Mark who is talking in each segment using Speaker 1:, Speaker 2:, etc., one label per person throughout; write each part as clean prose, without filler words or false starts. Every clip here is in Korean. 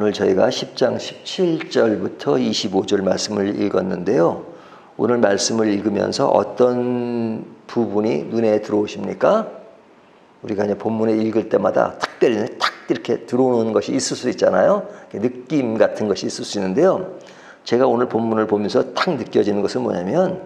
Speaker 1: 오늘 저희가 10장 17절부터 25절 말씀을 읽었는데요. 오늘 말씀을 읽으면서 어떤 부분이 눈에 들어오십니까? 우리가 이제 본문에 읽을 때마다 특별히 탁 이렇게 들어오는 것이 있을 수 있잖아요. 느낌 같은 것이 있을 수 있는데요. 제가 오늘 본문을 보면서 탁 느껴지는 것은 뭐냐면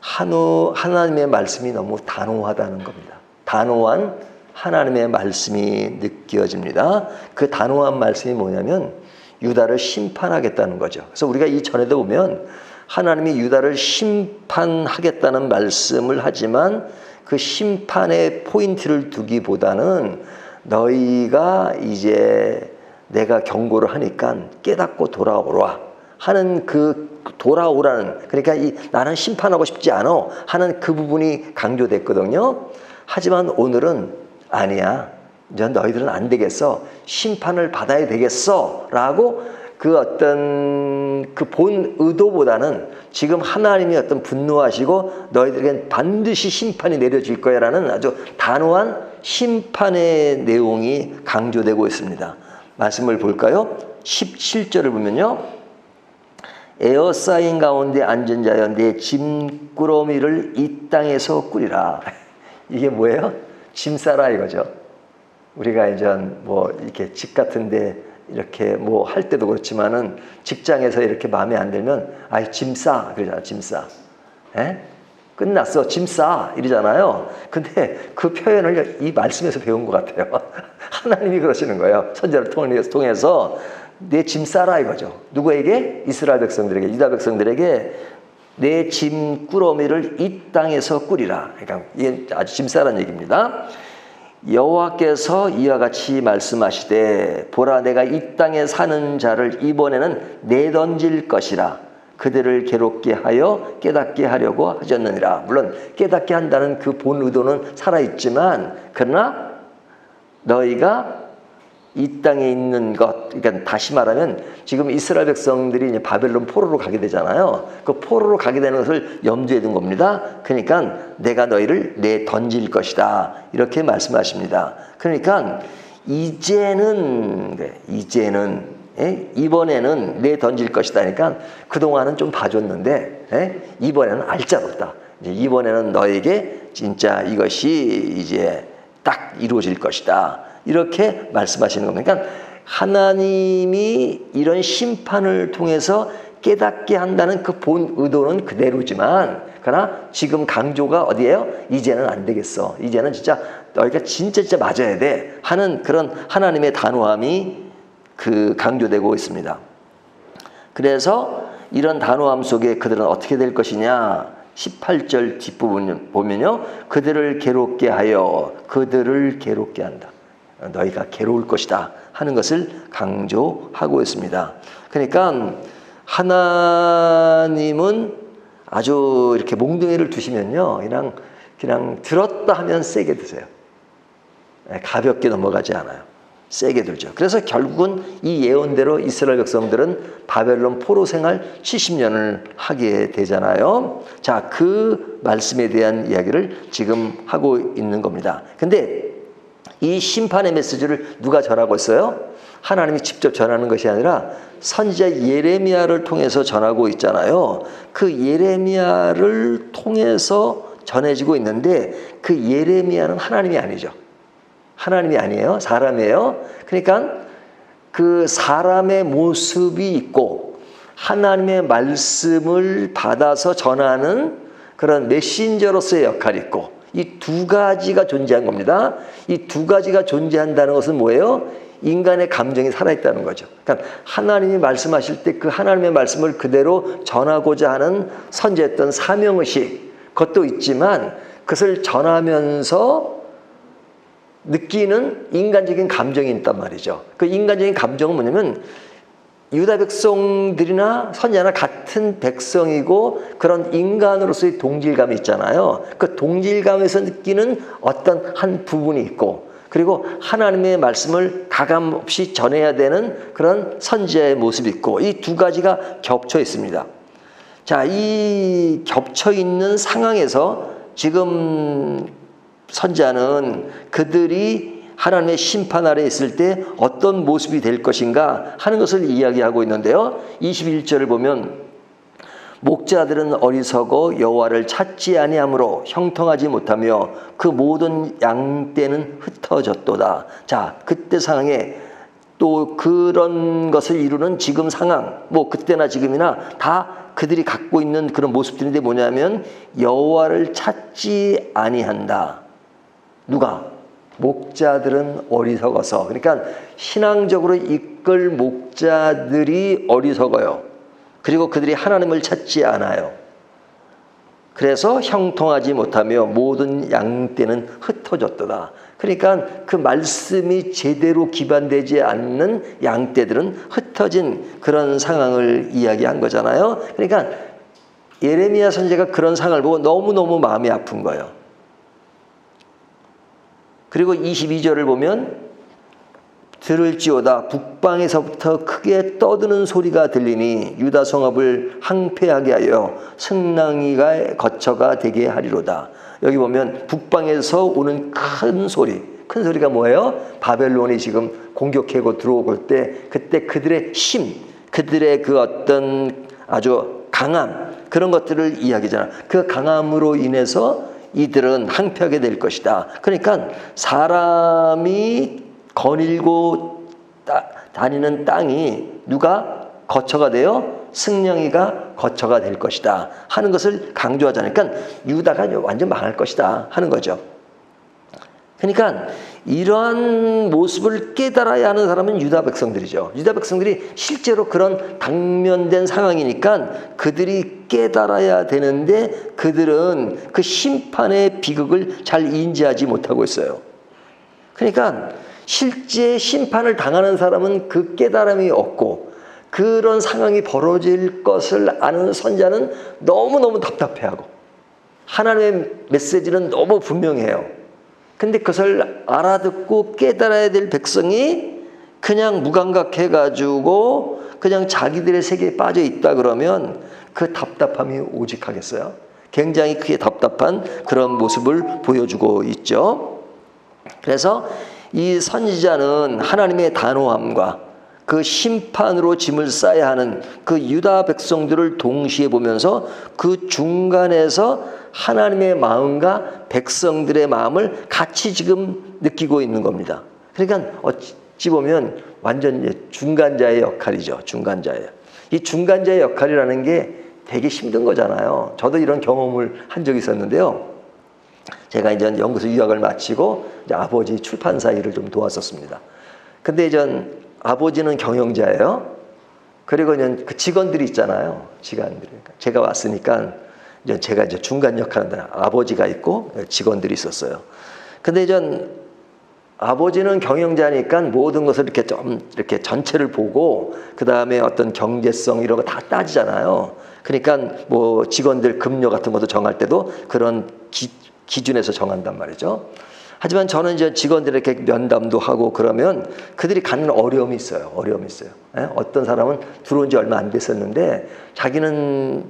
Speaker 1: 하나님의 말씀이 너무 단호하다는 겁니다. 단호한 하나님의 말씀이 느껴집니다. 그 단호한 말씀이 뭐냐면 유다를 심판하겠다는 거죠. 그래서 우리가 이 전에도 보면 하나님이 유다를 심판하겠다는 말씀을 하지만 그 심판의 포인트를 두기보다는 너희가 이제 내가 경고를 하니까 깨닫고 돌아오라 하는 그 돌아오라는, 그러니까 나는 심판하고 싶지 않아 하는 그 부분이 강조됐거든요. 하지만 오늘은 아니야, 이제 너희들은 안 되겠어, 심판을 받아야 되겠어 라고 그 어떤 그 본 의도보다는 지금 하나님이 어떤 분노하시고 너희들에겐 반드시 심판이 내려질 거야 라는 아주 단호한 심판의 내용이 강조되고 있습니다. 말씀을 볼까요? 17절을 보면요, 에어싸인 가운데 앉은 자여 내 짐꾸러미를 이 땅에서 꾸리라. 이게 뭐예요? 짐 싸라 이거죠. 우리가 이제 뭐 이렇게 집 같은데 이렇게 뭐 할 때도 그렇지만은 직장에서 이렇게 마음에 안 들면 아이 짐 싸 그러잖아. 짐 싸. 에? 끝났어. 짐 싸 이러잖아요. 근데 그 표현을 이 말씀에서 배운 것 같아요. 하나님이 그러시는 거예요. 선지자를 통해서 내 짐 싸라 이거죠. 누구에게? 이스라엘 백성들에게, 유다 백성들에게 내 짐꾸러미를 이 땅에서 꾸리라. 그러니까 이게 아주 짐 싸라는 얘기입니다. 여호와께서 이와 같이 말씀하시되 보라 내가 이 땅에 사는 자를 이번에는 내던질 것이라. 그들을 괴롭게 하여 깨닫게 하려고 하셨느니라. 물론 깨닫게 한다는 그 본 의도는 살아있지만 그러나 너희가 이 땅에 있는 것, 그러니까 다시 말하면 지금 이스라엘 백성들이 이제 바벨론 포로로 가게 되잖아요. 그 포로로 가게 되는 것을 염두에 둔 겁니다. 그러니까 내가 너희를 내던질 것이다 이렇게 말씀하십니다. 그러니까 이제는 이번에는 내던질 것이다. 그러니까 그동안은 좀 봐줬는데 이번에는 알짜롭다. 이번에는 너에게 진짜 이것이 이제 딱 이루어질 것이다. 이렇게 말씀하시는 겁니다. 그러니까 하나님이 이런 심판을 통해서 깨닫게 한다는 그 본 의도는 그대로지만 그러나 지금 강조가 어디예요? 이제는 안 되겠어. 이제는 진짜 너희가 진짜 맞아야 돼 하는 그런 하나님의 단호함이 그 강조되고 있습니다. 그래서 이런 단호함 속에 그들은 어떻게 될 것이냐? 18절 뒷부분 보면요, 그들을 괴롭게 하여 그들을 괴롭게 한다. 너희가 괴로울 것이다 하는 것을 강조하고 있습니다. 그러니까 하나님은 아주 이렇게 몽둥이를 두시면요, 그냥 들었다 하면 세게 드세요. 가볍게 넘어가지 않아요. 세게 들죠. 그래서 결국은 이 예언대로 이스라엘 백성들은 바벨론 포로 생활 70년을 하게 되잖아요. 자, 그 말씀에 대한 이야기를 지금 하고 있는 겁니다. 근데 이 심판의 메시지를 누가 전하고 있어요? 하나님이 직접 전하는 것이 아니라 선지자 예레미야를 통해서 전하고 있잖아요. 그 예레미야를 통해서 전해지고 있는데 그 예레미야는 하나님이 아니죠. 하나님이 아니에요. 사람이에요. 그러니까 그 사람의 모습이 있고 하나님의 말씀을 받아서 전하는 그런 메신저로서의 역할이 있고, 이 두 가지가 존재한 겁니다. 이 두 가지가 존재한다는 것은 뭐예요? 인간의 감정이 살아있다는 거죠. 그러니까 하나님이 말씀하실 때 그 하나님의 말씀을 그대로 전하고자 하는 선지했던 사명의식, 그것도 있지만 그것을 전하면서 느끼는 인간적인 감정이 있단 말이죠. 그 인간적인 감정은 뭐냐면 유다 백성들이나 선지자나 같은 백성이고 그런 인간으로서의 동질감이 있잖아요. 그 동질감에서 느끼는 어떤 한 부분이 있고, 그리고 하나님의 말씀을 가감없이 전해야 되는 그런 선지자의 모습이 있고, 이 두 가지가 겹쳐 있습니다. 자, 이 겹쳐 있는 상황에서 지금 선지자는 그들이 하나님의 심판 아래 있을 때 어떤 모습이 될 것인가 하는 것을 이야기하고 있는데요. 21절을 보면 목자들은 어리석어 여호와를 찾지 아니하므로 형통하지 못하며 그 모든 양떼는 흩어졌도다. 자, 그때 상황에 또 그런 것을 이루는 지금 상황, 뭐 그때나 지금이나 다 그들이 갖고 있는 그런 모습들인데 뭐냐면 여호와를 찾지 아니한다. 누가? 목자들은 어리석어서. 그러니까 신앙적으로 이끌 목자들이 어리석어요. 그리고 그들이 하나님을 찾지 않아요. 그래서 형통하지 못하며 모든 양떼는 흩어졌도다. 그러니까 그 말씀이 제대로 기반되지 않는 양떼들은 흩어진 그런 상황을 이야기한 거잖아요. 그러니까 예레미야 선지자가 그런 상황을 보고 너무너무 마음이 아픈 거예요. 그리고 22절을 보면 들을지어다 북방에서부터 크게 떠드는 소리가 들리니 유다 성읍을 항폐하게 하여 승랑이가 거처가 되게 하리로다. 여기 보면 북방에서 오는 큰 소리가 뭐예요? 바벨론이 지금 공격하고 들어올 때 그때 그들의 힘, 그들의 그 어떤 아주 강함 그런 것들을 이야기잖아. 그 강함으로 인해서 이들은 항폐하게 될 것이다. 그러니까 사람이 거닐고 다니는 땅이 누가 거처가 되어 승냥이가 거처가 될 것이다 하는 것을 강조하잖아요. 그러니까 유다가 완전 망할 것이다 하는 거죠. 그러니까 이러한 모습을 깨달아야 하는 사람은 유다 백성들이죠. 유다 백성들이 실제로 그런 당면된 상황이니까 그들이 깨달아야 되는데 그들은 그 심판의 비극을 잘 인지하지 못하고 있어요. 그러니까 실제 심판을 당하는 사람은 그 깨달음이 없고 그런 상황이 벌어질 것을 아는 선자는 너무너무 답답해하고 하나님의 메시지는 너무 분명해요. 근데 그것을 알아듣고 깨달아야 될 백성이 그냥 무감각해가지고 그냥 자기들의 세계에 빠져 있다 그러면 그 답답함이 오직하겠어요? 굉장히 크게 답답한 그런 모습을 보여주고 있죠. 그래서 이 선지자는 하나님의 단호함과 그 심판으로 짐을 싸야 하는 그 유다 백성들을 동시에 보면서 그 중간에서 하나님의 마음과 백성들의 마음을 같이 지금 느끼고 있는 겁니다. 그러니까 어찌 보면 완전 중간자의 역할이죠. 중간자예요. 이 중간자의 역할이라는 게 되게 힘든 거잖아요. 저도 이런 경험을 한 적이 있었는데요. 제가 이제 연구소 유학을 마치고 이제 아버지 출판사 일을 좀 도왔었습니다. 근데 이제 아버지는 경영자예요. 그리고 이제 그 직원들이 있잖아요. 직원들이. 제가 왔으니까 이제 제가 이제 중간 역할을 아버지가 있고 직원들이 있었어요. 근데 이제 아버지는 경영자니까 모든 것을 이렇게 좀 이렇게 전체를 보고 그 다음에 어떤 경제성 이런 거 다 따지잖아요. 그러니까 뭐 직원들 급료 같은 것도 정할 때도 그런 기준에서 정한단 말이죠. 하지만 저는 이제 직원들에게 면담도 하고 그러면 그들이 갖는 어려움이 있어요. 어려움이 있어요. 어떤 사람은 들어온 지 얼마 안 됐었는데 자기는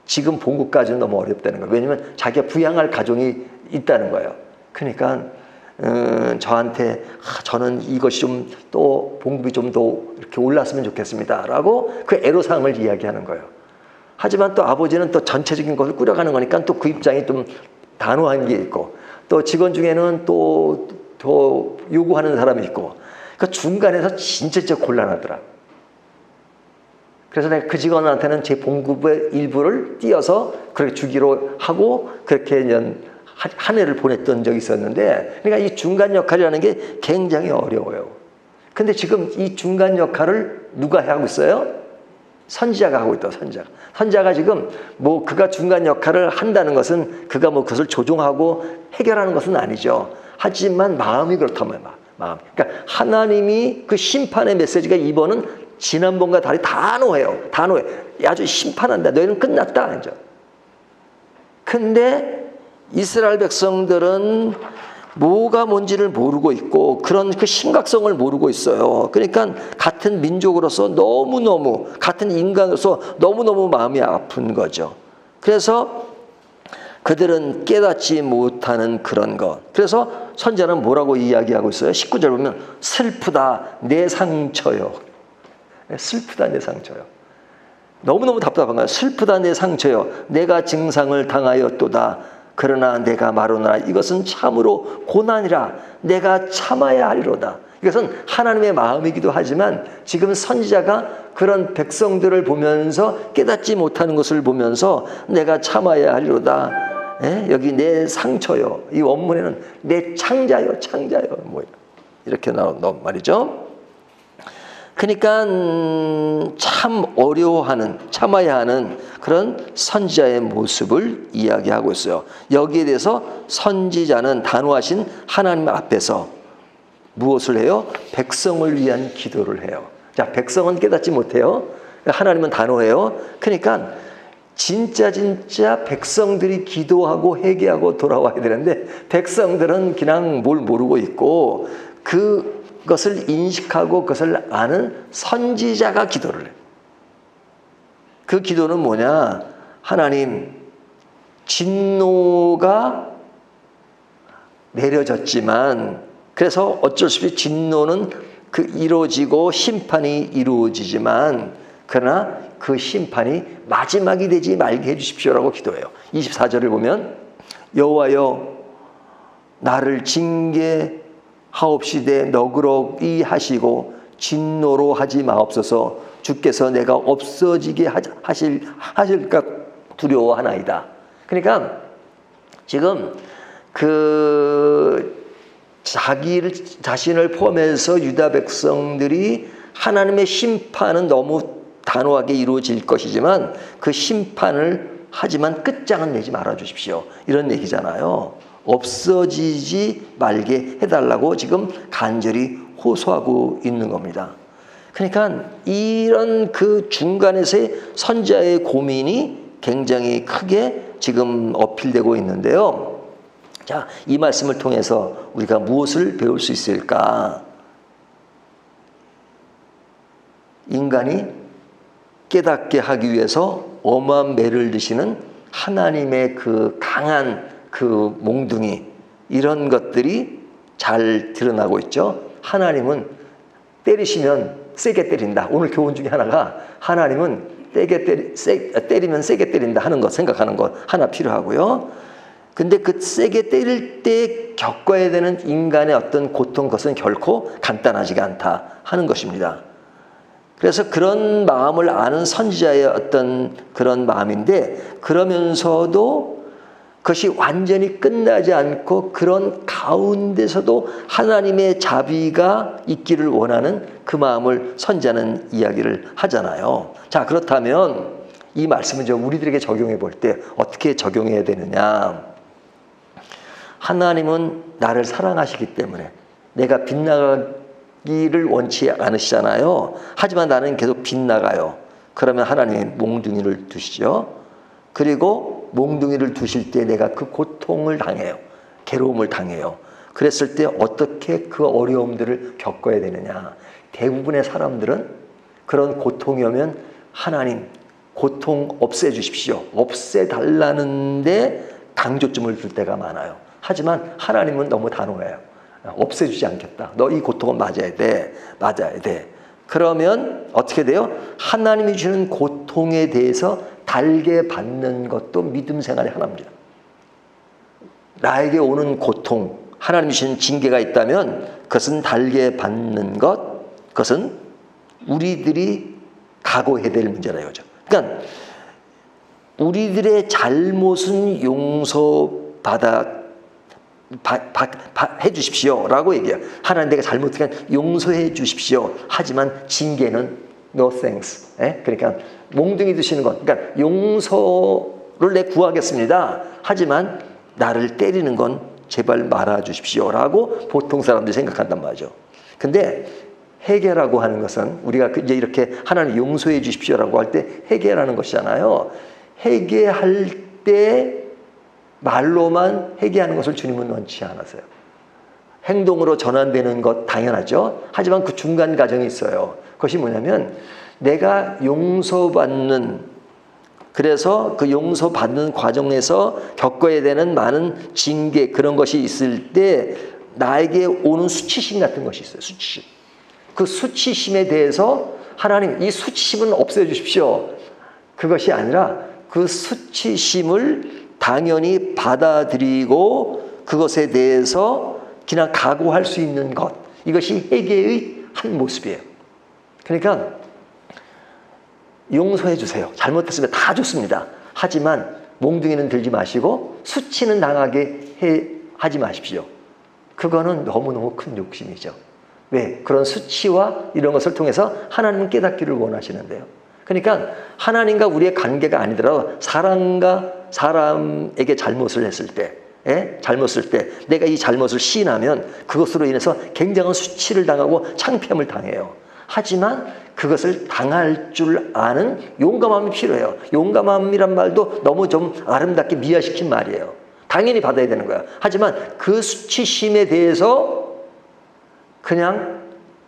Speaker 1: 지금 봉급까지는 너무 어렵다는 거예요. 왜냐하면 자기가 부양할 가정이 있다는 거예요. 그러니까 저한테 저는 이것이 좀 또 봉급이 좀 더 이렇게 올랐으면 좋겠습니다라고 그 애로사항을 이야기하는 거예요. 하지만 또 아버지는 또 전체적인 것을 꾸려가는 거니까 또 그 입장이 좀 단호한 게 있고 또 직원 중에는 또 더 요구하는 사람이 있고 그러니까 중간에서 진짜 곤란하더라. 그래서 내가 그 직원한테는 제 봉급의 일부를 띄어서 그렇게 주기로 하고 그렇게 한 해를 보냈던 적이 있었는데 그러니까 이 중간 역할이라는 게 굉장히 어려워요. 근데 지금 이 중간 역할을 누가 하고 있어요? 선지자가 하고 있다. 선지자가 지금 뭐 그가 중간 역할을 한다는 것은 그가 뭐 그것을 조종하고 해결하는 것은 아니죠. 하지만 마음이 그렇다면 마음. 그러니까 하나님이 그 심판의 메시지가 이번은 지난번과 달리 단호해요. 아주 심판한다. 너희는 끝났다. 이제. 근데 이스라엘 백성들은 뭐가 뭔지를 모르고 있고 그런 그 심각성을 모르고 있어요. 그러니까 같은 민족으로서 너무너무 같은 인간으로서 너무너무 마음이 아픈 거죠. 그래서 그들은 깨닫지 못하는 그런 것. 그래서 선지자는 뭐라고 이야기하고 있어요? 19절 보면 슬프다 내 상처요. 슬프다 내 상처요. 너무너무 답답한 거예요. 슬프다 내 상처요. 내가 증상을 당하였도다. 그러나 내가 말하노라. 이것은 참으로 고난이라. 내가 참아야 하리로다. 이것은 하나님의 마음이기도 하지만 지금 선지자가 그런 백성들을 보면서 깨닫지 못하는 것을 보면서 내가 참아야 하리로다. 여기 내 상처요. 이 원문에는 내 창자요, 창자요. 뭐 이렇게 나온 말이죠. 그러니까 참 어려워하는, 참아야 하는 그런 선지자의 모습을 이야기하고 있어요. 여기에 대해서 선지자는 단호하신 하나님 앞에서 무엇을 해요? 백성을 위한 기도를 해요. 자, 백성은 깨닫지 못해요. 하나님은 단호해요. 그러니까 진짜 백성들이 기도하고 회개하고 돌아와야 되는데 백성들은 그냥 뭘 모르고 있고 그것을 인식하고 그것을 아는 선지자가 기도를 해요. 그 기도는 뭐냐? 하나님, 진노가 내려졌지만 그래서 어쩔 수 없이 진노는 이루어지고 심판이 이루어지지만 그러나 그 심판이 마지막이 되지 말게 해주십시오라고 기도해요. 24절을 보면 여호와여 나를 징계하옵시되 너그럽이 하시고 진노로 하지 마옵소서. 주께서 내가 없어지게 하실까 두려워하나이다. 그러니까 지금 자신을 포함해서 유다 백성들이 하나님의 심판은 너무 단호하게 이루어질 것이지만 그 심판을 하지만 끝장은 내지 말아 주십시오. 이런 얘기잖아요. 없어지지 말게 해달라고 지금 간절히 호소하고 있는 겁니다. 그러니까 이런 그 중간에서의 선지자의 고민이 굉장히 크게 지금 어필되고 있는데요. 자, 이 말씀을 통해서 우리가 무엇을 배울 수 있을까? 인간이 깨닫게 하기 위해서 어마한 매를 드시는 하나님의 그 강한 그 몽둥이, 이런 것들이 잘 드러나고 있죠. 하나님은 때리시면 세게 때린다. 오늘 교훈 중에 하나가 하나님은 때리면 세게 때린다 하는 것, 생각하는 것 하나 필요하고요. 근데 그 세게 때릴 때 겪어야 되는 인간의 어떤 고통, 그것은 결코 간단하지가 않다 하는 것입니다. 그래서 그런 마음을 아는 선지자의 어떤 그런 마음인데, 그러면서도 그것이 완전히 끝나지 않고 그런 가운데서도 하나님의 자비가 있기를 원하는 그 마음을 선지자는 이야기를 하잖아요. 자, 그렇다면 이 말씀을 우리들에게 적용해 볼 때 어떻게 적용해야 되느냐? 하나님은 나를 사랑하시기 때문에 내가 빗나가기를 원치 않으시잖아요. 하지만 나는 계속 빗나가요. 그러면 하나님이 몽둥이를 두시죠. 그리고 몽둥이를 두실 때 내가 그 고통을 당해요. 괴로움을 당해요. 그랬을 때 어떻게 그 어려움들을 겪어야 되느냐? 대부분의 사람들은 그런 고통이 오면 하나님 고통 없애주십시오, 없애달라는데 강조점을 둘 때가 많아요. 하지만 하나님은 너무 단호해요. 없애주지 않겠다. 너 이 고통은 맞아야 돼. 그러면 어떻게 돼요? 하나님이 주는 고통에 대해서 달게 받는 것도 믿음 생활의 하나입니다. 나에게 오는 고통, 하나님이 주신 징계가 있다면 그것은 달게 받는 것, 그것은 우리들이 각오해야 될 문제라요. 그러니까 우리들의 잘못은 용서받아 해 주십시오 라고 얘기해요. 하나님 내가 잘못한 용서해 주십시오. 하지만 징계는 no thanks. 그러니까 몽둥이 드시는 것, 그러니까 용서를 내 구하겠습니다. 하지만 나를 때리는 건 제발 말아 주십시오 라고 보통 사람들이 생각한단 말이죠. 근데 회개라고 하는 것은 우리가 이제 이렇게 하나님 용서해 주십시오라고 할 때 회개라는 것이잖아요. 회개할 때 말로만 회개하는 것을 주님은 원치 않으세요. 행동으로 전환되는 것 당연하죠. 하지만 그 중간 과정이 있어요. 그것이 뭐냐면 내가 용서받는 그래서 그 용서받는 과정에서 겪어야 되는 많은 징계 그런 것이 있을 때 나에게 오는 수치심 같은 것이 있어요. 수치심. 그 수치심에 대해서 하나님 이 수치심은 없애 주십시오. 그것이 아니라 그 수치심을 당연히 받아들이고 그것에 대해서 그냥 각오할 수 있는 것. 이것이 회개의 한 모습이에요. 그러니까 용서해 주세요. 잘못했으면 다 좋습니다. 하지만 몽둥이는 들지 마시고 수치는 당하게 하지 마십시오. 그거는 너무너무 큰 욕심이죠. 왜? 그런 수치와 이런 것을 통해서 하나님은 깨닫기를 원하시는데요. 그러니까 하나님과 우리의 관계가 아니더라도 사람과 사람에게 잘못을 했을 때, 잘못을 때 내가 이 잘못을 시인하면 그것으로 인해서 굉장한 수치를 당하고 창피함을 당해요. 하지만 그것을 당할 줄 아는 용감함이 필요해요. 용감함이란 말도 너무 좀 아름답게 미화시킨 말이에요. 당연히 받아야 되는 거야. 하지만 그 수치심에 대해서 그냥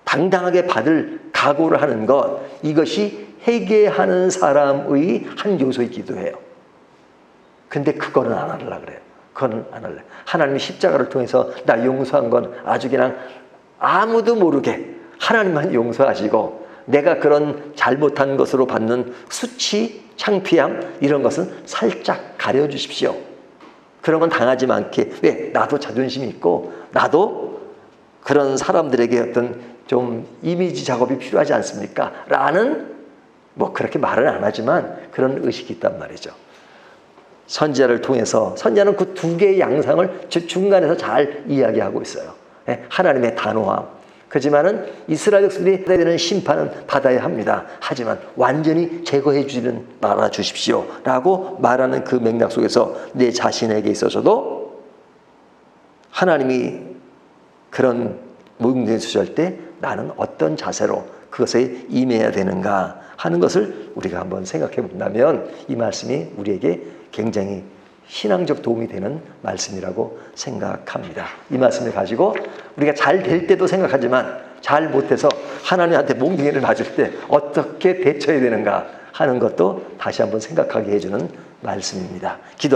Speaker 1: 당당하게 받을 각오를 하는 것, 이것이 회개하는 사람의 한 요소이기도 해요. 근데 그거는 안 하려고 그래요. 그거는 안 할래. 하나님이 십자가를 통해서 나 용서한 건 아주 그냥 아무도 모르게 하나님만 용서하시고 내가 그런 잘못한 것으로 받는 수치, 창피함 이런 것은 살짝 가려주십시오. 그런 건 당하지 않게. 왜? 나도 자존심이 있고 나도 그런 사람들에게 어떤 좀 이미지 작업이 필요하지 않습니까? 라는 뭐 그렇게 말은 안 하지만 그런 의식이 있단 말이죠. 선지자를 통해서 선지자는 그 두 개의 양상을 중간에서 잘 이야기하고 있어요. 하나님의 단호함. 그렇지만은 이스라엘 백성들이 받아야 되는 심판은 받아야 합니다. 하지만 완전히 제거해 주지는 말아 주십시오. 라고 말하는 그 맥락 속에서 내 자신에게 있어서도 하나님이 그런 몽둥이 수절 때 나는 어떤 자세로 그것에 임해야 되는가 하는 것을 우리가 한번 생각해 본다면 이 말씀이 우리에게 굉장히 신앙적 도움이 되는 말씀이라고 생각합니다. 이 말씀을 가지고 우리가 잘 될 때도 생각하지만 잘 못해서 하나님한테 몽둥이를 맞을 때 어떻게 대처해야 되는가 하는 것도 다시 한번 생각하게 해주는 말씀입니다. 기도